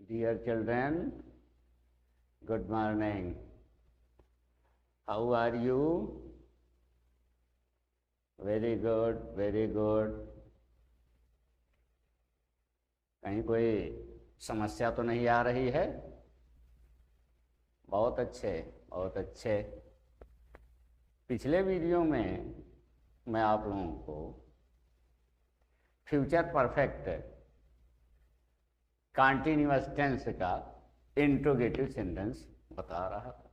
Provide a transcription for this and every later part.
Dear children, good morning. How are you? Very good, very good. कहीं कोई समस्या तो नहीं आ रही है? बहुत अच्छे, बहुत अच्छे। पिछले वीडियो में मैं आप लोगों को फ्यूचर परफेक्ट कॉन्टिन्यूअस टेंस का इंट्रोगेटिव सेंटेंस बता रहा था।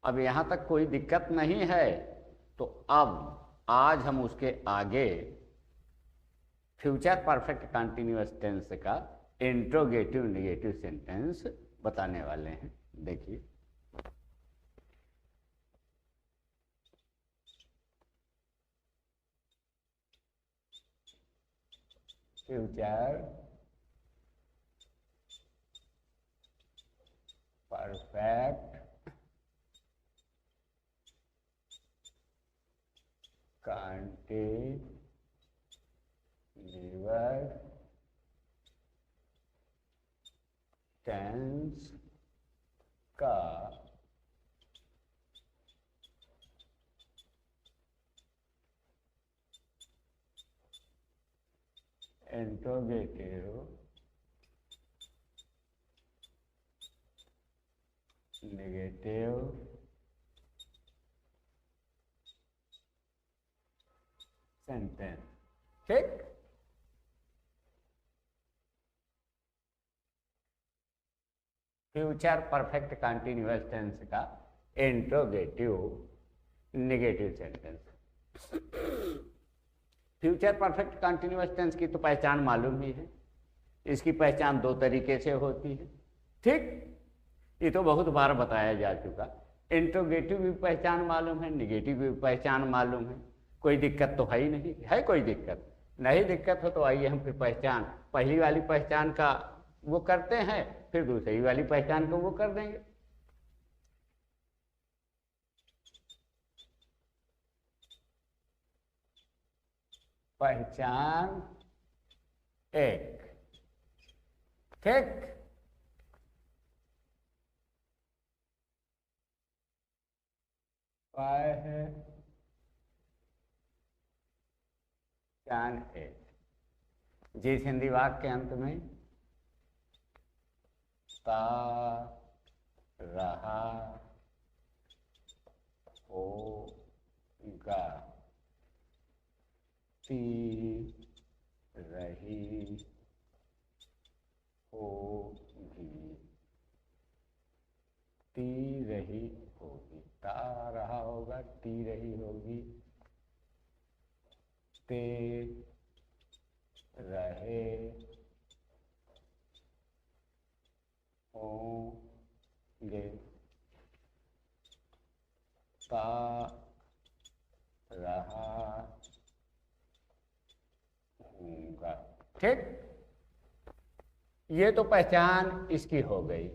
अब यहाँ तक कोई दिक्कत नहीं है, तो अब आज हम उसके आगे फ्यूचर परफेक्ट कॉन्टिन्यूअस टेंस का इंट्रोगेटिव नेगेटिव सेंटेंस बताने वाले हैं। देखिए, फ्यूचर परफेक्ट कॉन्टिन्यूअस टेंस का इंट्रोगेटिव नेगेटिव सेंटेंस। ठीक, फ्यूचर परफेक्ट कॉन्टिन्यूअस टेंस का interrogative negative sentence. Future perfect continuous tense की तो पहचान मालूम ही है। इसकी पहचान दो तरीके से होती है। ठीक, ये तो बहुत बार बताया जा चुका। इंट्रोगेटिव भी पहचान मालूम है, नेगेटिव भी पहचान मालूम है। कोई दिक्कत तो है ही नहीं है। कोई दिक्कत नहीं, दिक्कत हो तो आइए हम फिर पहचान, पहली वाली पहचान का वो करते हैं, फिर दूसरी वाली पहचान को वो कर देंगे। पहचान एक। ठीक, पहचान एक। जिस हिंदी वाक्य के अंत में ता रहा होगा, ती रही होगी, ती रही होगी, ता रहा होगा, ती रही होगी, ते रहे होंगे, ता रहा होगा। ठीक, ये तो पहचान इसकी हो गई।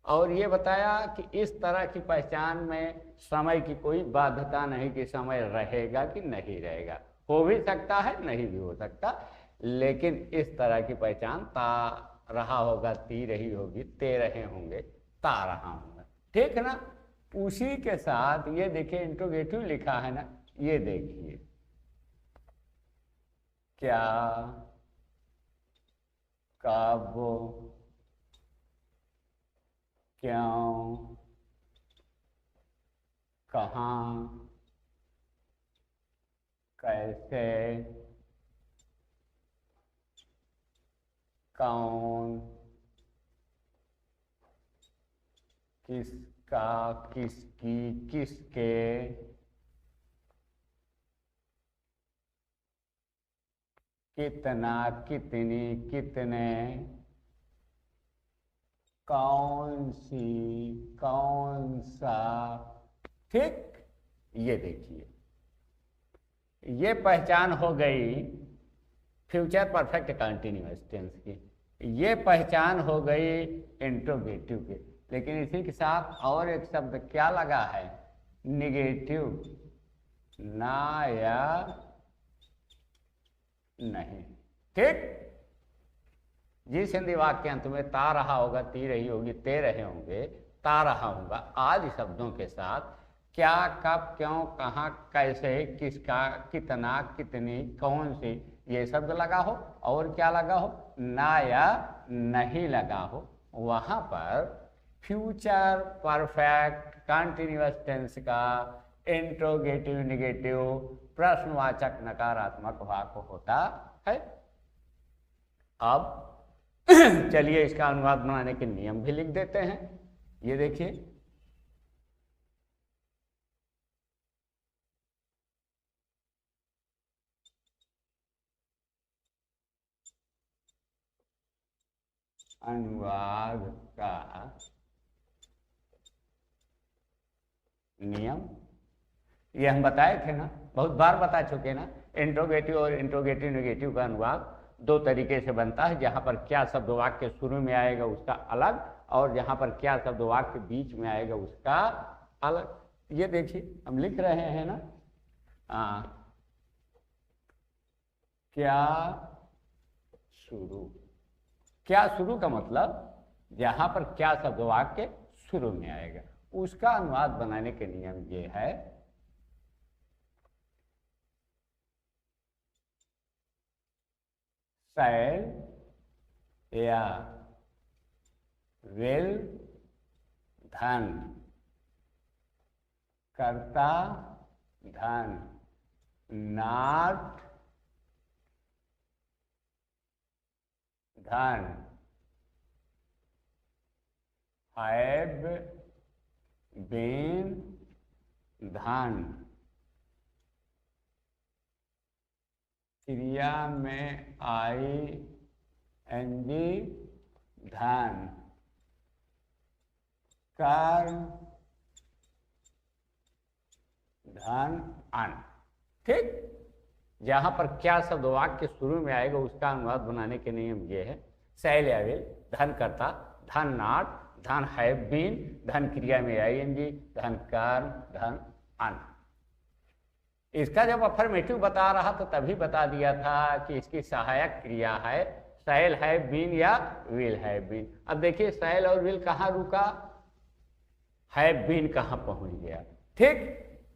और ये बताया कि इस तरह की पहचान में समय की कोई बाध्यता नहीं कि समय रहेगा कि नहीं रहेगा। हो भी सकता है, नहीं भी हो सकता, लेकिन इस तरह की पहचान ता रहा होगा, ती रही होगी, ते रहे होंगे, ता रहा होगा। ठीक है ना। उसी के साथ ये देखिए इंट्रोगेटिव लिखा है ना, ये देखिए, क्या, कब, क्यों, कहाँ, कैसे, कौन, किसका, किसकी, किसके, कितना, कितनी, कितने, कौन सी, कौन सा। ठीक, ये देखिए, ये पहचान हो गई फ्यूचर परफेक्ट कंटिन्यूअस टेंस की। ये पहचान हो गई इंट्रोगेटिव की। लेकिन इसी के साथ और एक शब्द क्या लगा है? निगेटिव, ना या नहीं। ठीक, जिस हिंदी वाक्य अंत में ता रहा होगा, ती रही होगी, ते रहे होंगे, ता रहा होगा आदि शब्दों के साथ क्या, कब, क्यों, कहाँ, कैसे, किसका, कितना, कितनी, कौन सी, ये शब्द लगा हो और क्या लगा हो, ना या नहीं लगा हो, वहाँ पर फ्यूचर परफेक्ट कंटिन्यूअस टेंस का इंट्रोगेटिव नेगेटिव प्रश्नवाचक नकारात्मक वाक्य होता है। अब चलिए इसका अनुवाद बनाने के नियम भी लिख देते हैं। ये देखिए, अनुवाद का नियम ये हम बताए थे ना, बहुत बार बता चुके ना। इंट्रोगेटिव और इंट्रोगेटिव नेगेटिव का अनुवाद दो तरीके से बनता है, जहाँ पर क्या शब्द वाक्य शुरू में आएगा उसका अलग, और जहाँ पर क्या शब्द वाक्य बीच में आएगा उसका अलग। ये देखिए हम लिख रहे हैं ना, क्या शुरू। क्या शुरू का मतलब जहाँ पर क्या शब्द वाक्य शुरू में आएगा उसका अनुवाद बनाने के नियम ये है, शैल या विल, धन, कर्ता, धन, नॉट, धन, हैव बीन, धन, क्रिया में आई एनजी, धन, कर्म, धन, अन। ठीक, जहां पर क्या शब्द वाक्य शुरू में आएगा उसका अनुवाद बनाने के नियम ये है, शैल या विल, धन कर्ता, धन नॉट, धन हैव बीन, धन क्रिया में आईएनजी, धन कर्म, धन अन। इसका जब अफर्मेटिव बता रहा तो तभी बता दिया था कि इसकी सहायक क्रिया है शैल हैव बीन या विल हैव बीन। अब देखिए शैल और विल कहाँ रुका, हैव बीन कहाँ पहुंच गया। ठीक,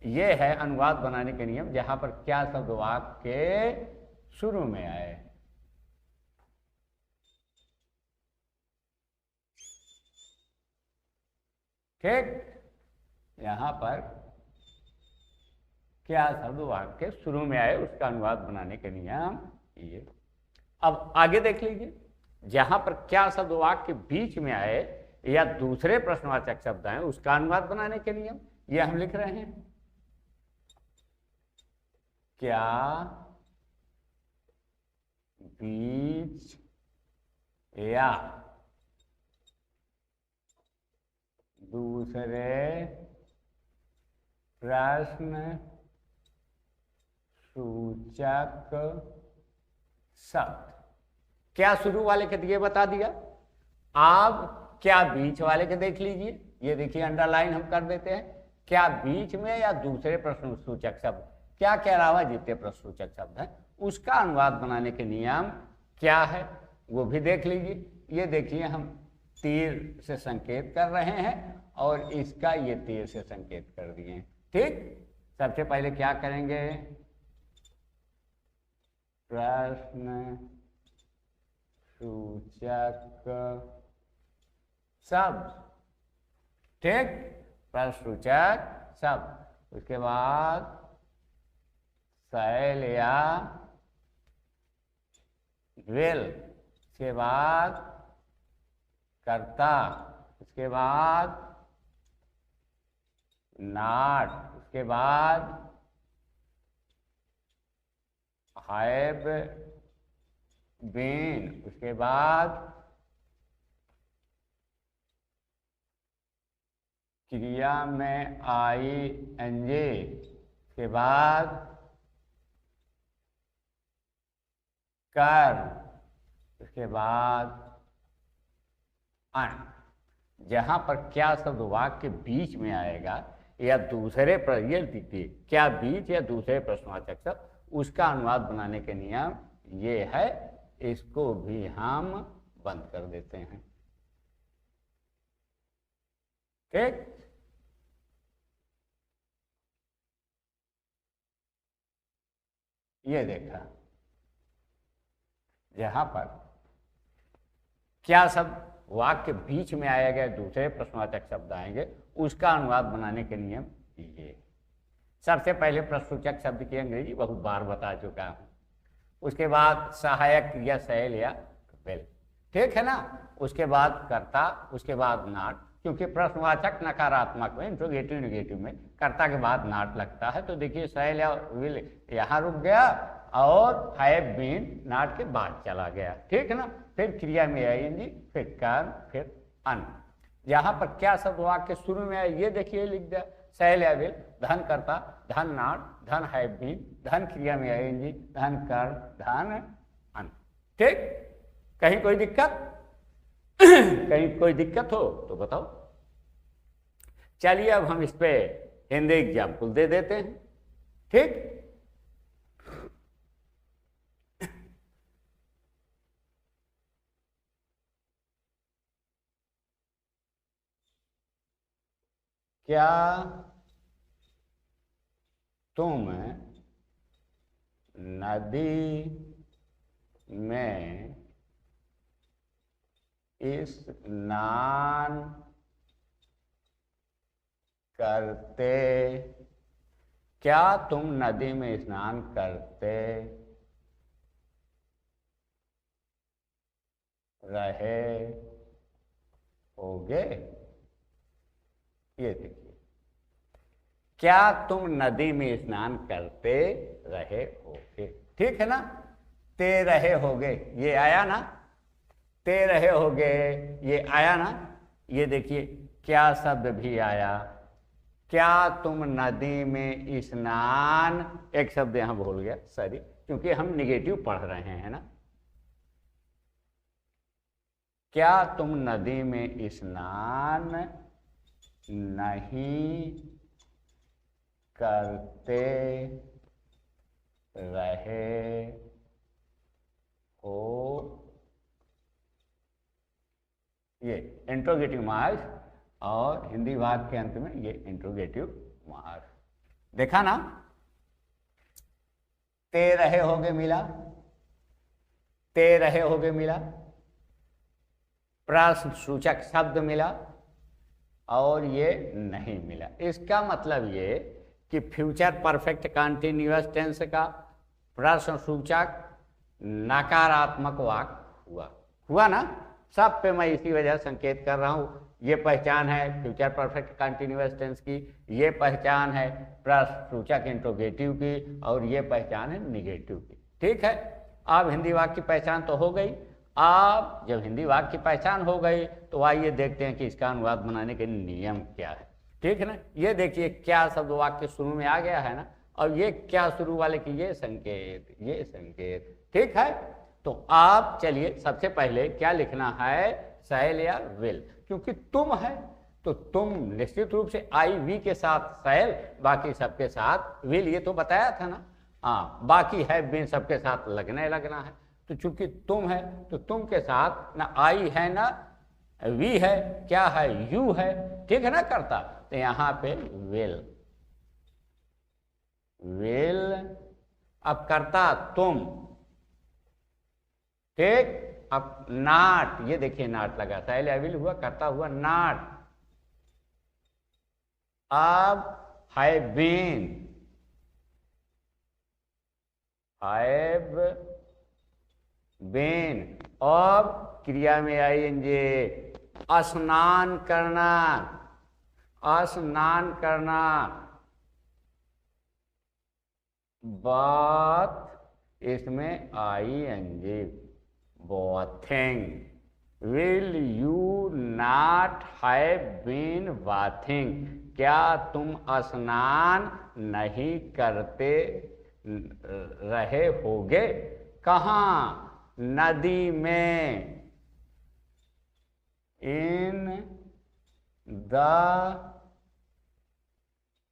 ये है अनुवाद बनाने के नियम, जहां पर क्या शब्द वाक्य शुरू में आए। ठीक, यहां पर क्या शब्द वाक्य शुरू में आए उसका अनुवाद बनाने के नियम ये। अब आगे देख लीजिए, जहां पर क्या शब्द वाक्य बीच में आए या दूसरे प्रश्नवाचक शब्द आए उसका अनुवाद बनाने के नियम ये हम लिख रहे हैं। क्या बीच या दूसरे प्रश्न सूचक शब्द, क्या शुरू वाले के दिए बता दिया। आप क्या बीच वाले के देख लीजिए, ये देखिए अंडरलाइन हम कर देते हैं, क्या बीच में या दूसरे प्रश्न सूचक शब्द, क्या के अलावा जितने प्रश्न सूचक शब्द हैं उसका अनुवाद बनाने के नियम क्या है वो भी देख लीजिए। ये देखिए हम तीर से संकेत कर रहे हैं और इसका ये तीर से संकेत कर दिए। ठीक, सबसे पहले क्या करेंगे, प्रश्न सूचक शब्द। ठीक, प्रश्न सूचक शब्द, उसके बाद शैल या विल, उसके बाद कर्ता, उसके बाद नॉट, उसके बाद हैव बीन, उसके बाद क्रिया में आई एनजी, उसके बाद कर्म, उसके बाद अन। जहां पर क्या शब्द वाक्य बीच में आएगा या दूसरे ये दीजिए क्या बीच या दूसरे प्रश्नवाचक शब्द उसका अनुवाद बनाने के नियम ये है। इसको भी हम बंद कर देते हैं। ठीक, ये देखा, जहां पर क्या शब्द वाक्य बीच में आया गया, दूसरे प्रश्नवाचक शब्द आएंगे, उसका अनुवाद बनाने के नियम ये। सबसे पहले प्रश्नसूचक शब्द की अंग्रेजी बहुत बार बता चुका हूं। उसके बाद सहायक क्रिया शैल या वेल, ठीक है ना। उसके बाद कर्ता, उसके बाद नाट, क्योंकि प्रश्नवाचक नकारात्मक में, इंट्रोगेटिव नेगेटिव में कर्ता के बाद नाट लगता है। तो देखिए शैल या विल यहाँ रुक गया और हैव बीन नाट के बाद चला गया, ठीक है ना। फिर क्रिया में आएंगी, फिर कर्म, फिर अन। यहाँ पर क्या शब्द वाक्य शुरू में आए ये देखिए, लिख दिया शैल या विल, धन कर्ता, धन नाट, धन हैव बीन, धन क्रिया में आएंगी, धन कर्म, धन अन। ठीक, कहीं कोई दिक्कत कहीं कोई दिक्कत हो तो बताओ। चलिए अब हम इस पे हिंदी एग्जाम्पल दे देते हैं। ठीक, क्या तुम नदी में स्नान करते, क्या तुम नदी में स्नान करते रहे होगे? ये देखिए, क्या तुम नदी में स्नान करते रहे होगे, ठीक है ना। ते रहे होगे ये आया ना, ते रहे होगे ये आया ना। ये देखिए क्या शब्द भी आया, क्या तुम नदी में स्नान, एक शब्द यहां भूल गया, सॉरी, क्योंकि हम निगेटिव पढ़ रहे हैं ना। क्या तुम नदी में स्नान नहीं करते रहे हो? ये इंट्रोगेटिव मार्क्स और हिंदी भाग के अंत में ये इंट्रोगेटिव मार्क्स। देखा ना, ते रहे होगे मिला, ते रहे होगे मिला, प्रश्न सूचक शब्द मिला और ये नहीं मिला। इसका मतलब ये कि फ्यूचर परफेक्ट कंटिन्यूअस टेंस का प्रश्न सूचक नकारात्मक वाक्य हुआ ना। सब पे मैं इसी वजह संकेत कर रहा हूं। ये पहचान है फ्यूचर परफेक्ट कंटिन्यूअस टेंस की, ये पहचान है प्रश्न सूचक इंट्रोगेटिव की, और ये पहचान है निगेटिव की। ठीक है, अब हिंदी वाक्य की पहचान तो हो गई। अब जब हिंदी वाक्य की पहचान हो गई तो आइए देखते हैं कि इसका अनुवाद बनाने के नियम क्या है। ठीक है ना, ये देखिए क्या शब्द वाक्य शुरू में आ गया है ना, और ये क्या शुरू वाले की ये संकेत, ये संकेत। ठीक है, तो आप चलिए सबसे पहले क्या लिखना है, शैल या विल, क्योंकि तुम है तो तुम निश्चित रूप से आई वी के साथ शैल, बाकी सबके साथ विल, ये तो बताया था ना। हाँ, बाकी है बीन सबके साथ लगना है। तो चूंकि तुम है तो तुम के साथ ना आई है ना वी है, क्या है, यू है। ठीक है ना करता, तो यहां पे विल, विल। अब करता तुम, ठीक। अब नाट, ये देखिए नाट लगा, शैल या विल हुआ, करता हुआ नाट। अब हैव बीन, हैव बीन। अब क्रिया में आएंगे स्नान करना, स्नान करना। बात इसमें आएंगे bathing. Will you not have been bathing, क्या तुम स्नान नहीं करते रहे होगे? कहाँ? नदी में, इन द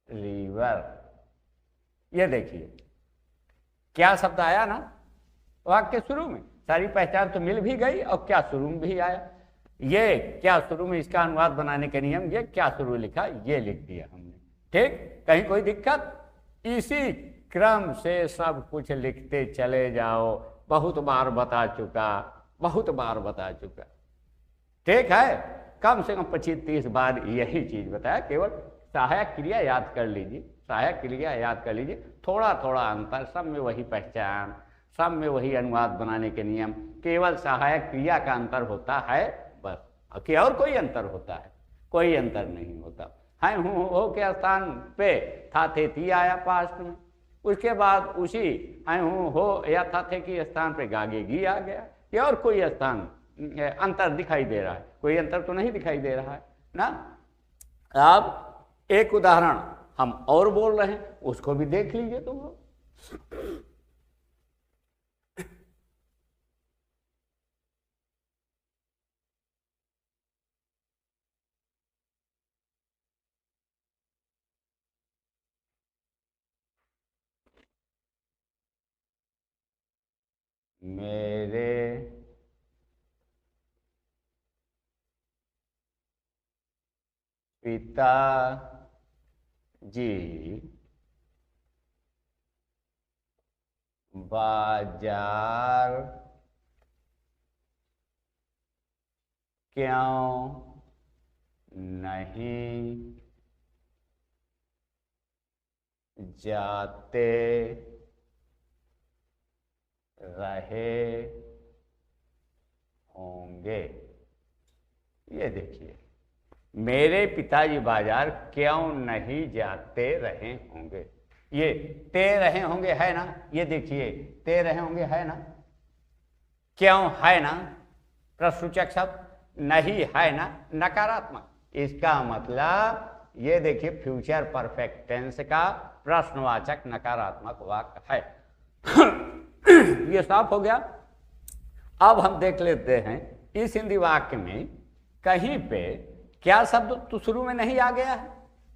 रिवर। ये देखिए क्या शब्द आया ना वाक्य शुरू में, सारी पहचान तो मिल भी गई और क्या शुरू में भी आया। ये क्या शुरू में, इसका अनुवाद बनाने के नियम, ये क्या शुरू लिखा, ये लिख दिया हमने। ठीक, कहीं कोई दिक्कत? इसी क्रम से सब कुछ लिखते चले जाओ। बहुत बार बता चुका, बहुत बार बता चुका। ठीक है, कम से कम 25-30 बार यही चीज बताया। केवल सहायक क्रिया याद कर लीजिए, सहायक क्रिया याद कर लीजिए। थोड़ा थोड़ा अंतर, सब में वही पहचान, सब में वही अनुवाद बनाने के नियम, केवल सहायक क्रिया का अंतर होता है बस, कि और कोई अंतर होता है? कोई अंतर नहीं होता। है हूँ हो के स्थान पे था थे ती आया पास्ट में, उसके बाद उसी है हूँ हो या था थे के स्थान पे गागे गी आ गया। या और कोई स्थान अंतर दिखाई दे रहा है? कोई अंतर तो नहीं दिखाई दे रहा है ना। अब एक उदाहरण हम और बोल रहे हैं, उसको भी देख लीजिए तुम लोग। मेरे पिता जी बाजार क्यों नहीं जाते रहे होंगे? ये देखिए, मेरे पिताजी बाजार क्यों नहीं जाते रहे होंगे। ये ते रहे होंगे है ना, ये देखिए ते रहे होंगे है ना, क्यों है ना, प्रश्नसूचक शब्द, नहीं है ना नकारात्मक। इसका मतलब ये देखिए फ्यूचर परफेक्ट टेंस का प्रश्नवाचक नकारात्मक वाक्य है। ये साफ हो गया। अब हम देख लेते हैं इस हिंदी वाक्य में कहीं पे क्या शब्द तो शुरू में नहीं आ गया है।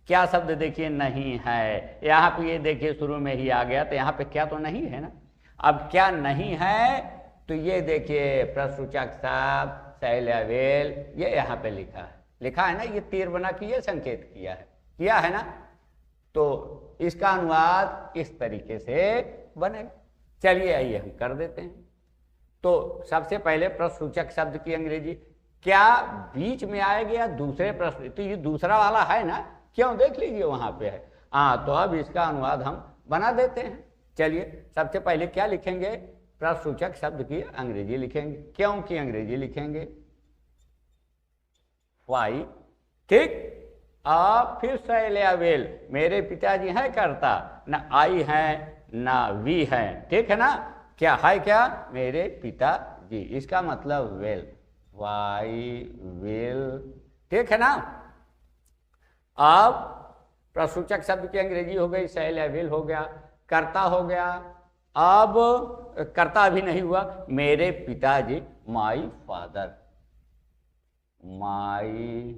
क्या शब्द देखिए नहीं है, यहाँ पे ये देखिए शुरू में ही आ गया, तो यहाँ पे क्या तो नहीं है ना। अब क्या नहीं है, तो ये देखिए प्रश्नसूचक शब्द शैलवेल, ये यहाँ पे लिखा है ना, ये तीर बना के ये संकेत किया है ना। तो इसका अनुवाद इस तरीके से बनेगा। चलिए आइए हम कर देते हैं। तो सबसे पहले प्रश्नसूचक शब्द की अंग्रेजी क्या बीच में आएगा या दूसरे प्रश्न, तो ये दूसरा वाला है ना, क्यों देख लीजिए वहां पे है। हाँ, तो अब इसका अनुवाद हम बना देते हैं। चलिए सबसे पहले क्या लिखेंगे, प्रश्नसूचक शब्द की अंग्रेजी लिखेंगे, क्यों की अंग्रेजी लिखेंगे वाई। ठीक, अब फिर शैलवेल, मेरे पिताजी हैं करता, न आई है ना वी है। ठीक है ना, क्या है, क्या मेरे पिताजी, इसका मतलब वेल, वाई विल। ठीक है ना। अब प्रश्नसूचक शब्द की अंग्रेजी हो गई शैलवेल हो गया, कर्ता हो गया। अब कर्ता अभी नहीं हुआ, मेरे पिताजी my father, my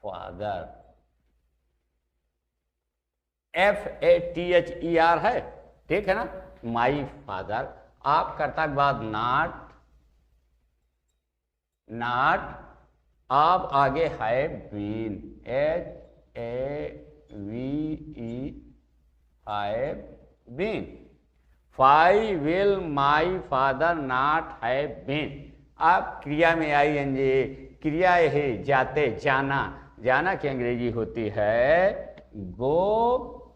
father, FATHER है। ठीक है ना, माई फादर। आप कर्ता के बाद नॉट, आप आगे है बीन, HAVE, है बीन। फाई will my father not have been. आप क्रिया में ING, क्रिया है जाते, जाना की अंग्रेजी होती है गो,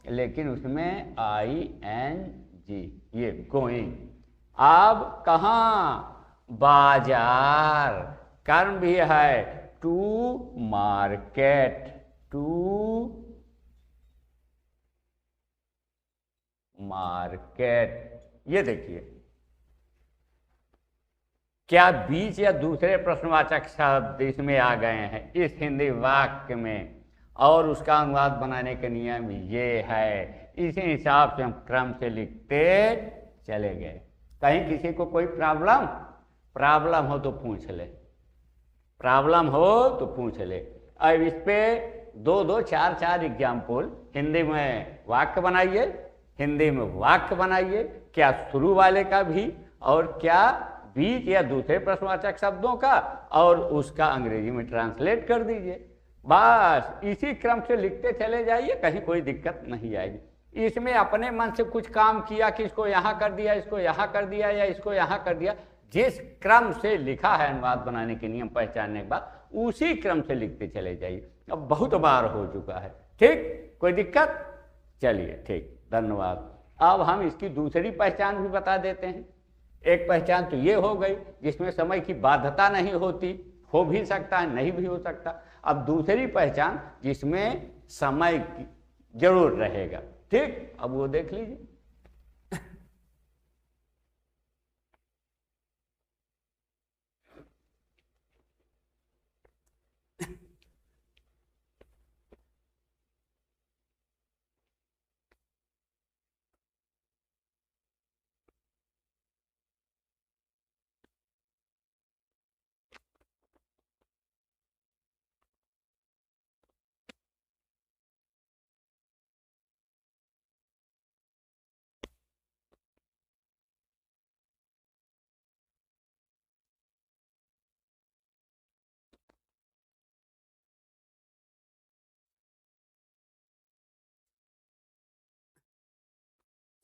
लेकिन उसमें ING, ये गोइंग। अब कहाँ, बाजार, कर्म भी है टू मार्केट, टू मार्केट। ये देखिए क्या बीच या दूसरे प्रश्नवाचक शब्द इसमें आ गए हैं इस हिंदी वाक्य में, और उसका अनुवाद बनाने का नियम ये है। इसी हिसाब से हम क्रम से लिखते चले गए। कहीं किसी को कोई प्रॉब्लम हो तो पूछ ले, प्रॉब्लम हो तो पूछ ले। अब इस पे 2-2, 4-4 एग्जाम्पल हिंदी में वाक्य बनाइए, हिंदी में वाक्य बनाइए, क्या शुरू वाले का भी और क्या बीच या दूसरे प्रश्नवाचक शब्दों का, और उसका अंग्रेजी में ट्रांसलेट कर दीजिए। बस इसी क्रम से लिखते चले जाइए, कहीं कोई दिक्कत नहीं आएगी। इसमें अपने मन से कुछ काम किया कि इसको यहाँ कर दिया, इसको यहाँ कर दिया या इसको यहाँ कर दिया, जिस क्रम से लिखा है अनुवाद बनाने के नियम पहचानने के बाद उसी क्रम से लिखते चले जाइए। अब बहुत बार हो चुका है, ठीक, कोई दिक्कत? चलिए ठीक, धन्यवाद। अब हम इसकी दूसरी पहचान भी बता देते हैं। एक पहचान तो ये हो गई जिसमें समय की बाध्यता नहीं होती, हो भी सकता है नहीं भी हो सकता। अब दूसरी पहचान जिसमें समय जरूर रहेगा, ठीक, अब वो देख लीजिए।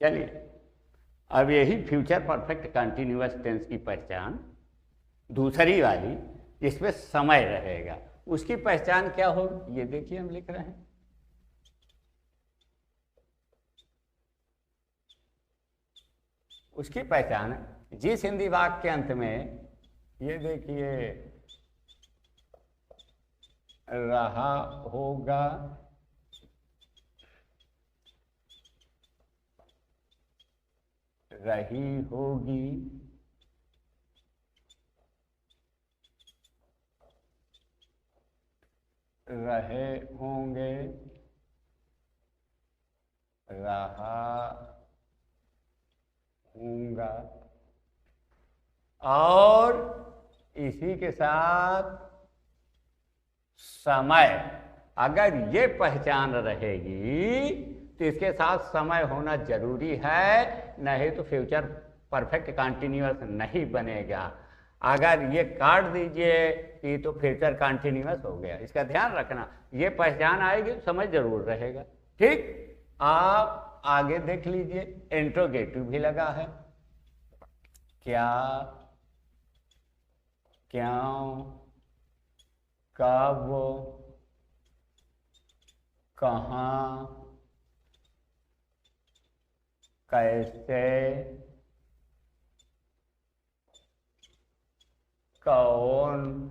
चलिए, अब यही फ्यूचर परफेक्ट कंटिन्यूअस टेंस की पहचान दूसरी वाली जिसमें समय रहेगा, उसकी पहचान क्या हो, ये देखिए हम लिख रहे हैं। उसकी पहचान जिस हिंदी वाक्य के अंत में, ये देखिए, रहा होगा, रही होगी, रहे होंगे, रहा होगा, और इसी के साथ समय, अगर ये पहचान रहेगी तो इसके साथ समय होना जरूरी है, नहीं तो फ्यूचर परफेक्ट कंटिन्यूअस नहीं बनेगा। अगर ये काट दीजिए कि तो फ्यूचर कंटिन्यूअस हो गया, इसका ध्यान रखना। ये पहचान आएगी तो समय जरूर रहेगा, ठीक। आप आगे देख लीजिए, इंट्रोगेटिव भी लगा है। क्या, क्यों, कब, कहाँ, कैसे, कौन,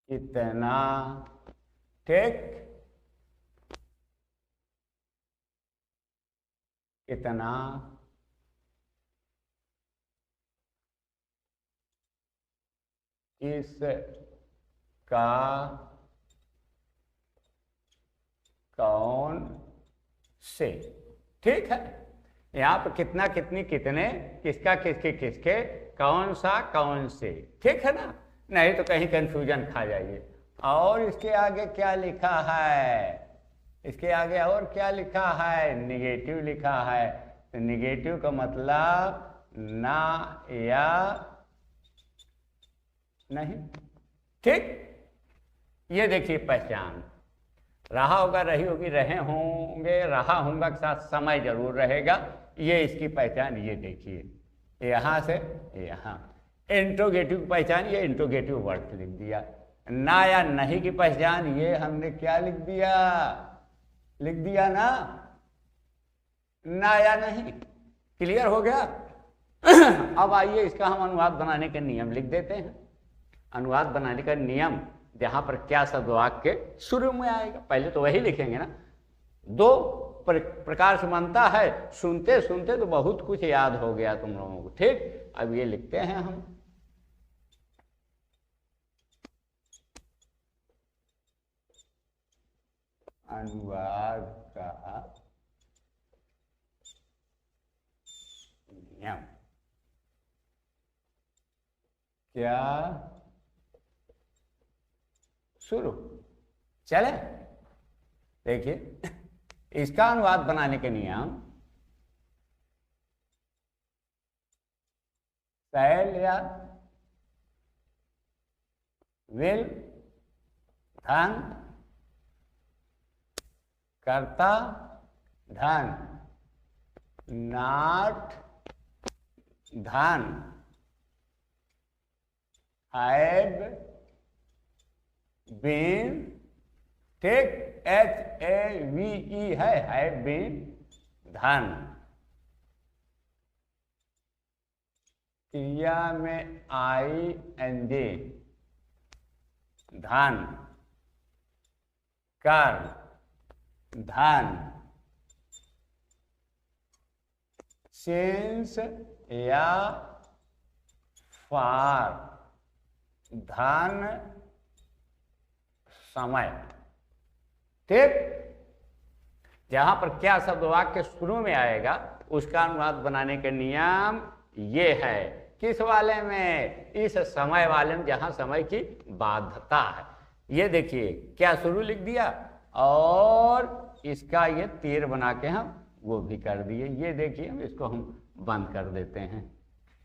कितना, ठीक, कितना, इस का, कौन से, ठीक है। यहाँ पर कितना, कितनी, कितने, किसका, किसके, किसके, कौन सा, कौन से, ठीक है ना, नहीं तो कहीं कंफ्यूजन खा जाइए। और इसके आगे क्या लिखा है, इसके आगे और क्या लिखा है, निगेटिव लिखा है। तो निगेटिव का मतलब ना या नहीं, ठीक। ये देखिए पहचान, रहा होगा, रही होगी, रहे होंगे, रहा होगा के साथ समय जरूर रहेगा, ये इसकी पहचान। ये देखिए यहाँ से यहाँ इंट्रोगेटिव की पहचान, ये इंट्रोगेटिव वर्ड लिख दिया। ना या नहीं की पहचान, ये हमने क्या लिख दिया, लिख दिया ना या नहीं, क्लियर हो गया। अब आइए इसका हम अनुवाद बनाने के नियम लिख देते हैं। अनुवाद बनाने का नियम, जहां पर क्या शब्द वाक्य शुरू में आएगा, पहले तो वही लिखेंगे ना। दो प्रकार से बनता है, सुनते सुनते तो बहुत कुछ याद हो गया तुम लोगों को, ठीक। अब ये लिखते हैं हम, अनुवाद का नियम। क्या शुरू, चले देखिए। इसका अनुवाद बनाने के नियम शैल या विल, धन, कर्ता, धन, नॉट, धन, हैव बीन, टेक HAVE है, हैव बीन, धन, क्रिया में ING, धन, कर, धन, सिंस या फॉर, धन, समय। ठीक, जहां पर क्या शब्द वाक्य शुरू में आएगा उसका अनुवाद बनाने के नियम ये है। किस वाले में? इस समय वाले में, जहां समय की बाध्यता है। ये देखिए क्या शुरू लिख दिया और इसका ये तीर बना के हम वो भी कर दिए। ये देखिए हम इसको हम बंद कर देते हैं,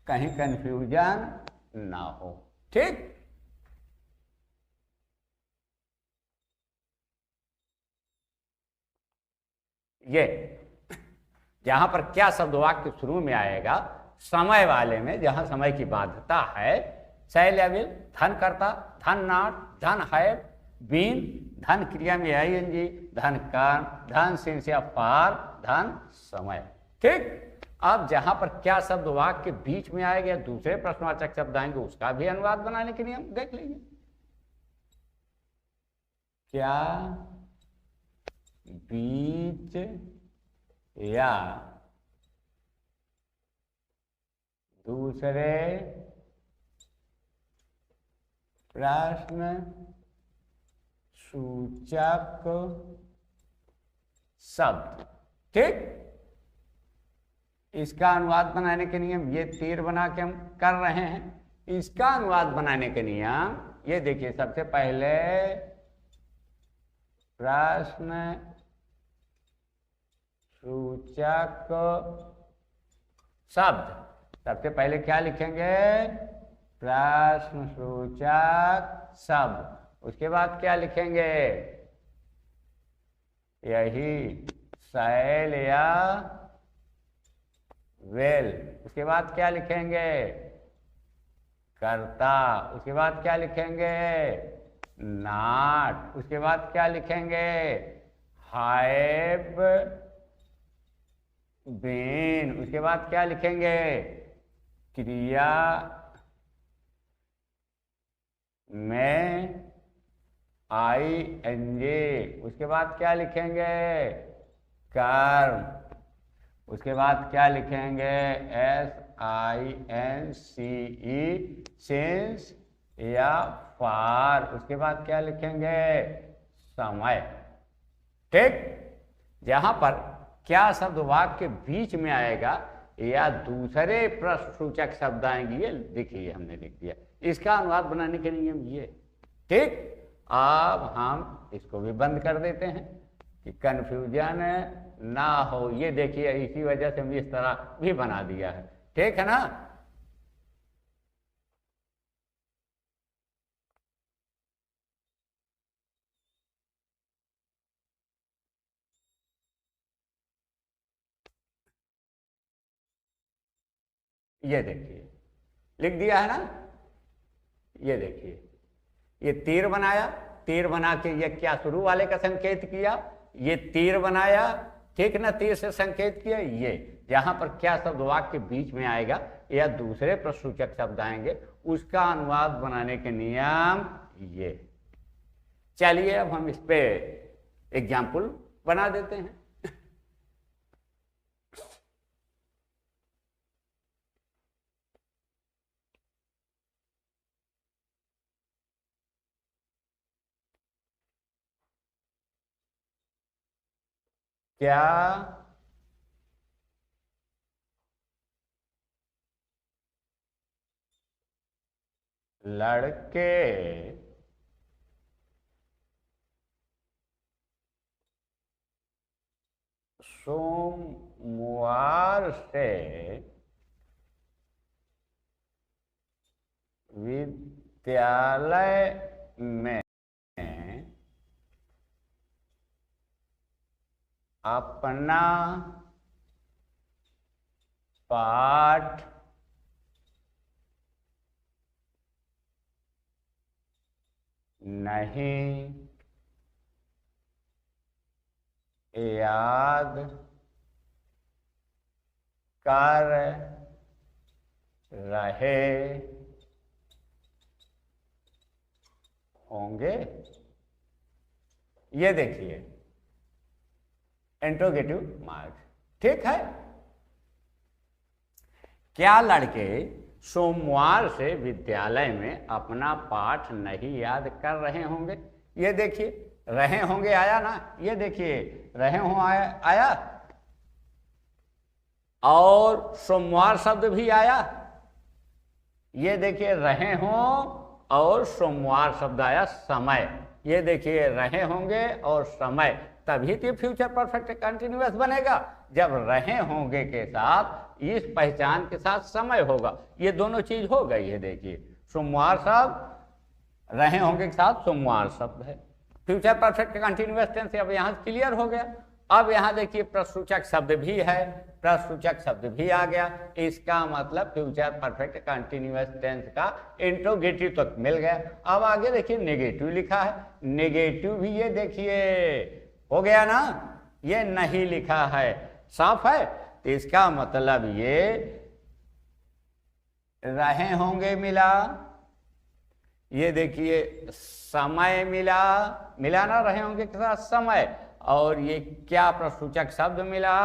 कहीं कंफ्यूजन ना हो। ठीक, ये जहां पर क्या शब्द वाक्य शुरू में आएगा समय वाले में, जहां समय की बाध्यता है, शैल या विल, धन कर्ता, धन नॉट, धन हैव बीन, धन क्रिया में ING, धन कर्म, धन सिंस या फॉर, धन समय। ठीक, अब जहां पर क्या शब्द वाक्य बीच में आएगा, दूसरे प्रश्नवाचक शब्द आएंगे, उसका भी अनुवाद बनाने के नियम देख लीजिए। क्या बीच या दूसरे प्रश्न सूचक शब्द। ठीक, इसका अनुवाद बनाने के नियम ये तीर बना के हम कर रहे हैं। इसका अनुवाद बनाने के नियम ये देखिए, सबसे पहले प्रश्न सूचक शब्द, सबसे पहले क्या लिखेंगे? प्रश्न सूचक शब्द। उसके बाद क्या लिखेंगे? यही शैल या वेल। उसके बाद क्या लिखेंगे? कर्ता। उसके बाद क्या लिखेंगे? नॉट। उसके बाद क्या लिखेंगे? Have been. उसके बाद क्या लिखेंगे? क्रिया में ING। उसके बाद क्या लिखेंगे? कर्म। उसके बाद क्या लिखेंगे? SINCE, सिंस या फॉर। उसके बाद क्या लिखेंगे? समय। ठीक, जहां पर क्या शब्द वाक्य बीच में आएगा या दूसरे प्रश्न सूचक शब्द आएंगे, ये देखिए हमने लिख दिया। इसका अनुवाद बनाने के नियम ये। ठीक, अब हम इसको भी बंद कर देते हैं कि कंफ्यूजन ना हो। ये देखिए, इसी वजह से हमने इस तरह भी बना दिया है। ठीक है ना? ये देखिए लिख दिया है ना। ये देखिए, ये तीर बनाया, तीर बना के ये क्या शुरू वाले का संकेत किया, ये तीर बनाया। ठीक ना? तीर से संकेत किया। ये जहां पर क्या शब्द वाक्य बीच में आएगा या दूसरे प्रश्नसूचक शब्द आएंगे, उसका अनुवाद बनाने के नियम ये। चलिए अब हम इस पे एग्जाम्पल बना देते हैं। क्या लड़के सोमवार से विद्यालय में अपना पाठ नहीं याद कर रहे होंगे। ये देखिए इंट्रोगेटिव मार्क्स, ठीक है। क्या लड़के सोमवार से विद्यालय में अपना पाठ नहीं याद कर रहे होंगे? ये देखिए रहे होंगे आया ना, ये देखिए रहे हो आया और सोमवार शब्द भी आया। ये देखिए रहे हो और सोमवार शब्द आया समय। ये देखिए रहे होंगे और समय, तभी तो फ्यूचर परफेक्ट कंटिन्यूअस बनेगा जब रहे होंगे के साथ इस पहचान के साथ समय होगा। ये दोनों चीज हो गई है। देखिए सोमवार शब्द रहे होंगे के साथ सोमवार शब्द है। फ्यूचर परफेक्ट कंटिन्यूअस टेंस अब यहाँ क्लियर हो गया। अब यहाँ देखिए प्रश्नसूचक शब्द भी है, प्रश्नसूचक शब्द भी आ गया। इसका मतलब फ्यूचर परफेक्ट कंटिन्यूअस टेंस का इंट्रोगेटिव तक मिल गया। अब आगे देखिए नेगेटिव लिखा है, नेगेटिव भी ये देखिए हो गया ना, ये नहीं लिखा है, साफ है। तो इसका मतलब ये रहे होंगे मिला, ये देखिए समय मिला, मिला ना रहे होंगे के साथ समय, और ये क्या प्रश्नसूचक शब्द मिला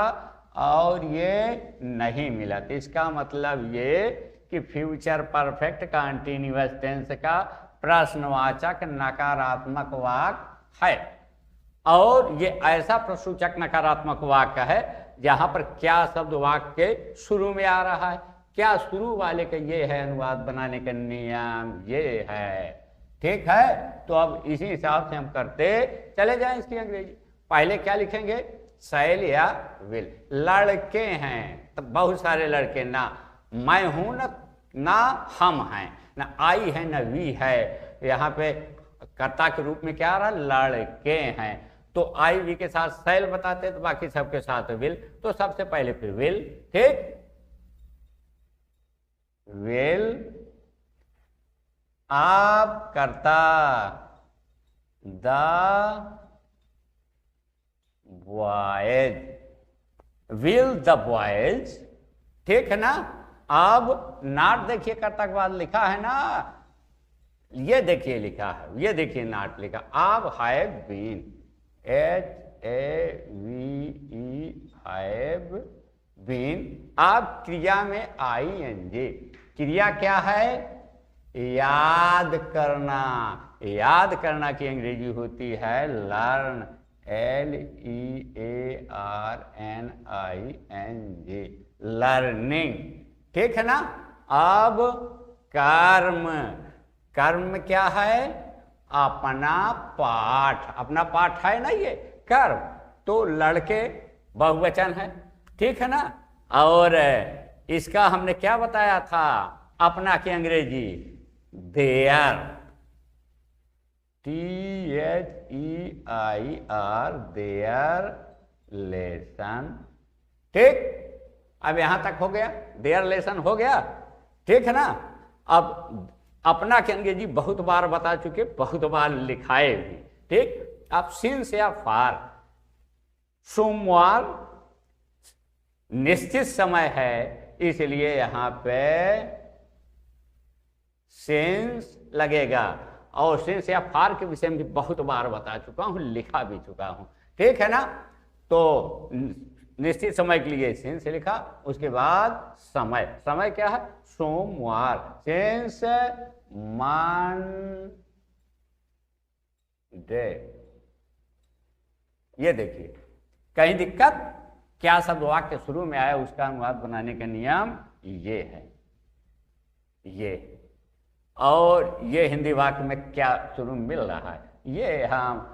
और ये नहीं मिला। तो इसका मतलब ये कि फ्यूचर परफेक्ट कंटिन्यूअस टेंस का प्रश्नवाचक नकारात्मक वाक्य है। और ये ऐसा प्रश्नसूचक नकारात्मक वाक्य है जहां पर क्या शब्द वाक्य के शुरू में आ रहा है, क्या शुरू वाले का ये है अनुवाद बनाने का नियम, ये है, ठीक है। तो अब इसी हिसाब से हम करते चले जाएं इसकी अंग्रेजी। पहले क्या लिखेंगे, शैल या विल। लड़के हैं तो बहुत सारे लड़के, ना मैं हूं ना हम हैं, ना आई है ना वी है। यहाँ पे कर्ता के रूप में क्या आ रहा, लड़के हैं। तो आई वी के साथ शैल बताते तो बाकी सबके साथ विल। तो सबसे पहले फिर विल, ठीक, विल आप कर्ता the boys, will the boys, ठीक है ना। अब नॉट देखिए कर्ता के बाद लिखा है ना, ये देखिए लिखा है, ये देखिए नॉट लिखा। अब have been, HAVE have been. अब क्रिया में ING, क्रिया क्या है, याद करना। याद करना की अंग्रेजी होती है लर्न, LEARNING, लर्निंग, ठीक है ना। अब कर्म, कर्म क्या है, अपना पाठ, अपना पाठ है ना ये कर्म। तो लड़के बहुवचन है, ठीक है ना। और इसका हमने क्या बताया था, अपना की अंग्रेजी देयर, THEIR, देयर लेसन, ठीक। अब यहां तक हो गया, देयर लेसन हो गया, ठीक है ना। अब अपना के अंग्रेजी बहुत बार बता चुके, बहुत बार लिखाए भी, ठीक। अब सिंस या फार, सोमवार निश्चित समय है इसलिए यहां पे सिंस लगेगा। और सिंस या फार के विषय में भी बहुत बार बता चुका हूं, लिखा भी चुका हूं, ठीक है ना। तो निश्चित समय के लिए सिंस लिखा, उसके बाद समय, समय क्या है, सोमवार, सिंस मंडे। ये देखिए कहीं दिक्कत, क्या शब्द वाक्य शुरू में आया उसका अनुवाद बनाने का नियम ये है, ये। और ये हिंदी वाक्य में क्या शुरू मिल रहा है, ये हम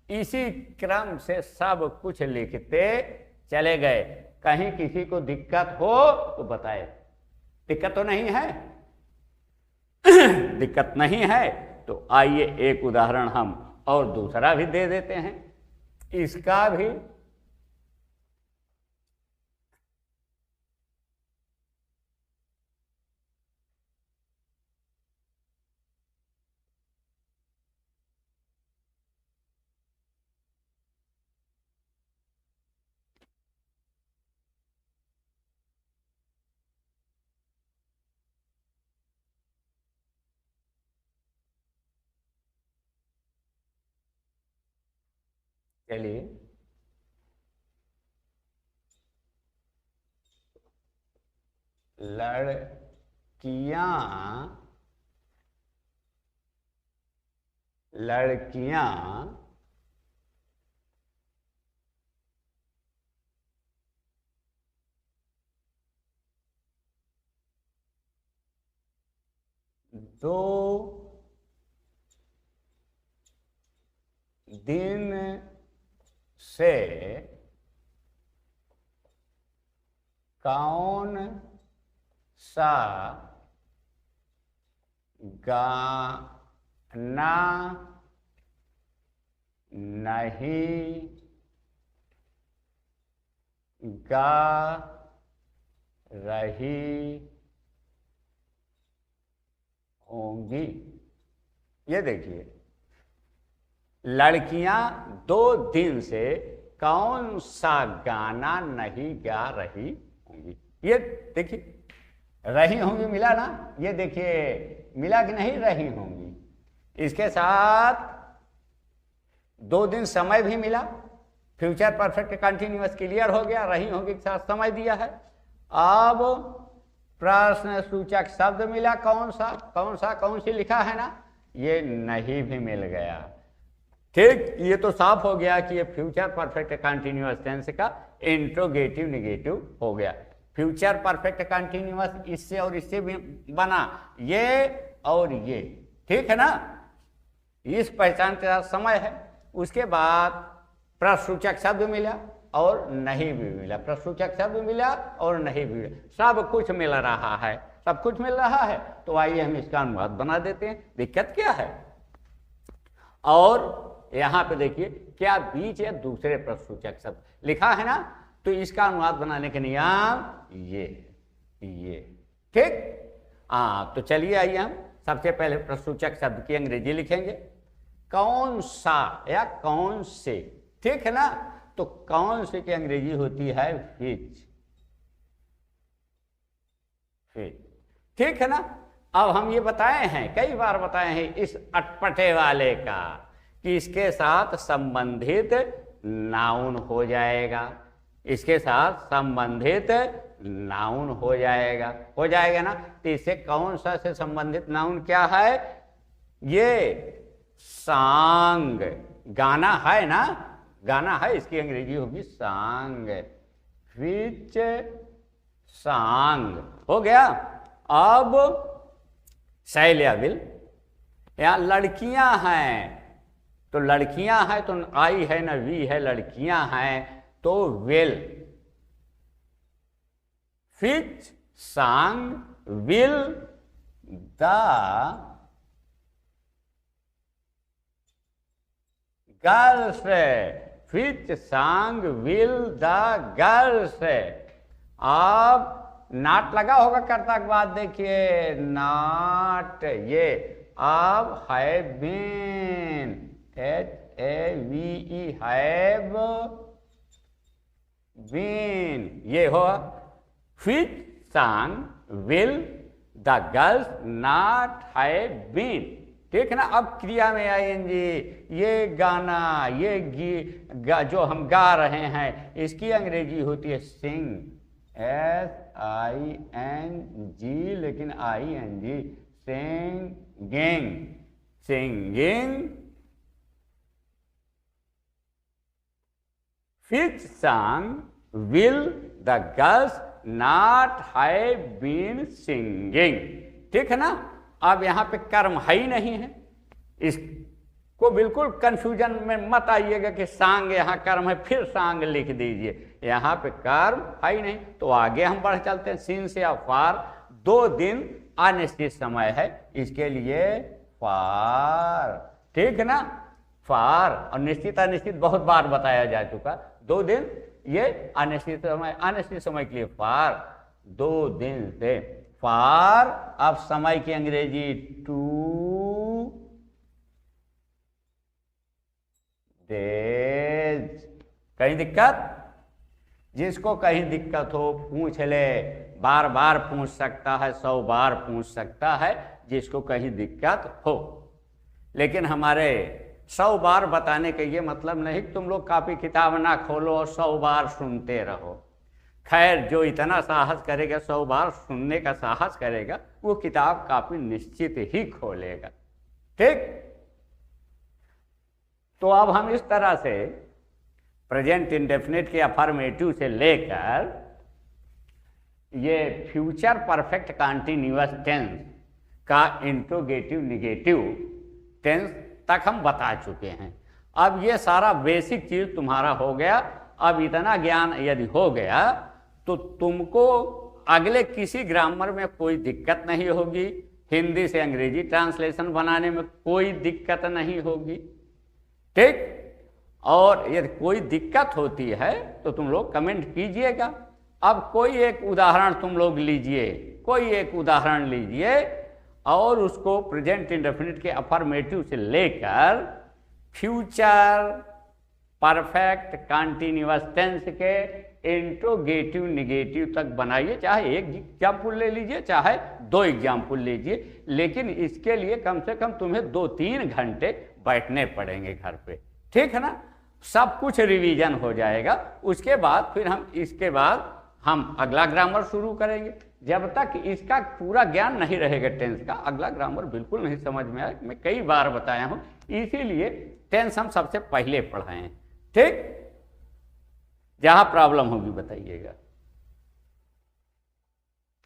इसी क्रम से सब कुछ लिखते चले गए, कहीं किसी को दिक्कत हो तो बताए। दिक्कत तो नहीं है? दिक्कत नहीं है तो आइए एक उदाहरण हम और दूसरा भी दे देते हैं, इसका भी चलिए लड़कियां दो दिन से कौन सा गाना नहीं गा रही होंगी। ये देखिए, लड़कियां 2 दिन से कौन सा गाना नहीं गा रही होंगी। ये देखिए, रही होंगी मिला ना, ये देखिए मिला कि नहीं, रही होंगी। इसके साथ 2 दिन समय भी मिला, फ्यूचर परफेक्ट कंटिन्यूअस क्लियर हो गया, रही होंगी के साथ समय दिया है। अब प्रश्न सूचक शब्द मिला, कौन सा कौन सी लिखा है ना, ये नहीं भी मिल गया। ठीक, ये तो साफ हो गया कि ये फ्यूचर परफेक्ट कंटिन्यूअस टेंस का इंट्रोगेटिव नेगेटिव हो गया। फ्यूचर परफेक्ट कंटिन्यूअस इससे और इससे भी बना, ये और ये, ठीक है ना, इस पहचान के साथ समय है। उसके बाद प्रश्नसूचक शब्द मिला और नहीं भी मिला, प्रश्नसूचक शब्द मिला और नहीं भी मिला, सब कुछ मिल रहा है, सब कुछ मिल रहा है। तो आइए हम इसका अनुवाद बना देते हैं, दिक्कत क्या है। और यहां पे देखिए क्या बीच या दूसरे प्रश्नसूचक शब्द लिखा है ना, तो इसका अनुवाद बनाने के नियम ये ठीक। तो चलिए आइए हम सबसे पहले प्रश्नसूचक शब्द की अंग्रेजी लिखेंगे, कौन सा या कौन से, ठीक है ना। तो कौन से की अंग्रेजी होती है which, ठीक है ना। अब हम ये बताए हैं, कई बार बताए हैं इस अटपटे वाले का, कि इसके साथ संबंधित नाउन हो जाएगा, इसके साथ संबंधित नाउन हो जाएगा ना। तो इससे कौन सा से संबंधित नाउन क्या है, ये सांग, गाना है ना, गाना है, इसकी अंग्रेजी होगी सांग, विच सांग हो गया। अब शैल्या विल, यहाँ लड़कियां हैं, तो लड़कियां हैं तो आई है ना वी है, लड़कियां हैं तो विल, विच सांग विल द गर्ल्स, विच सांग विल द गर्ल्स। अब नाट लगा होगा कर्ता के बाद, देखिए नाट, ये अब have been, HAVE have been, ये हो which sang will the girls not have been, ठीक है ना। अब क्रिया में आएंगे, ये गाना, ये जो हम गा रहे हैं, इसकी अंग्रेजी होती है सिंग, SING, लेकिन ING, singing. Which song will the girls not have been singing, ठीक है ना। अब यहाँ पे कर्म है ही नहीं है, इसको बिल्कुल कंफ्यूजन में मत आइएगा कि सांग यहाँ कर्म है फिर सांग लिख दीजिए, यहाँ पे कर्म है ही नहीं, तो आगे हम बढ़ चलते हैं। सिंस या फार 2 दिन अनिश्चित समय है, इसके लिए फार, ठीक है ना। फार और निश्चित अनिश्चित बहुत बार बताया जा चुका। 2 दिन ये अनिश्चित समय के लिए फार, 2 दिन से फार। अब समय की अंग्रेजी 2 days। कहीं दिक्कत? जिसको कहीं दिक्कत हो पूछ ले, बार बार पूछ सकता है, 100 बार पूछ सकता है, जिसको कहीं दिक्कत हो। लेकिन हमारे 100 बार बताने का ये मतलब नहीं कि तुम लोग कॉपी किताब ना खोलो और 100 बार सुनते रहो। खैर, जो इतना साहस करेगा, 100 बार सुनने का साहस करेगा, वो किताब काफी निश्चित ही खोलेगा, ठीक। तो अब हम इस तरह से प्रेजेंट इंडेफिनिट के अफर्मेटिव से लेकर ये फ्यूचर परफेक्ट कंटीन्यूअस टेंस का इंट्रोगेटिव निगेटिव टेंस तक हम बता चुके हैं। अब ये सारा बेसिक चीज तुम्हारा हो गया। अब इतना ज्ञान यदि हो गया तो तुमको अगले किसी ग्रामर में कोई दिक्कत नहीं होगी, हिंदी से अंग्रेजी ट्रांसलेशन बनाने में कोई दिक्कत नहीं होगी, ठीक। और यदि कोई दिक्कत होती है तो तुम लोग कमेंट कीजिएगा। अब कोई एक उदाहरण तुम लोग लीजिए, कोई एक उदाहरण लीजिए और उसको प्रेजेंट इंडेफिनिट के अफर्मेटिव से लेकर फ्यूचर परफेक्ट कंटीन्यूअस टेंस के इंट्रोगेटिव निगेटिव तक बनाइए। चाहे एक एग्जाम्पल ले लीजिए, चाहे 2 एग्जाम्पल लीजिए, लेकिन इसके लिए कम से कम तुम्हें 2-3 घंटे बैठने पड़ेंगे घर पे, ठीक है ना। सब कुछ रिवीजन हो जाएगा। उसके बाद फिर हम इसके बाद हम अगला ग्रामर शुरू करेंगे। जब तक इसका पूरा ज्ञान नहीं रहेगा टेंस का, अगला ग्रामर बिल्कुल नहीं समझ में आए। मैं कई बार बताया हूं, इसीलिए टेंस हम सबसे पहले पढ़ाए हैं, ठीक। जहां प्रॉब्लम होगी बताइएगा।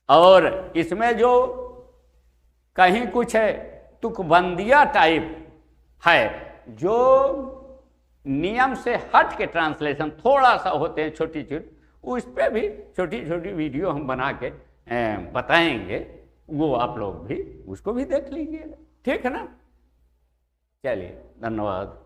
और इसमें जो कहीं कुछ है तुकबंदिया टाइप है, जो नियम से हट के ट्रांसलेशन थोड़ा सा होते हैं, छोटी छोटी, उस पर भी छोटी छोटी वीडियो हम बना के बताएंगे। वो आप लोग भी उसको भी देख लीजिएगा, ठीक है ना। चलिए, धन्यवाद।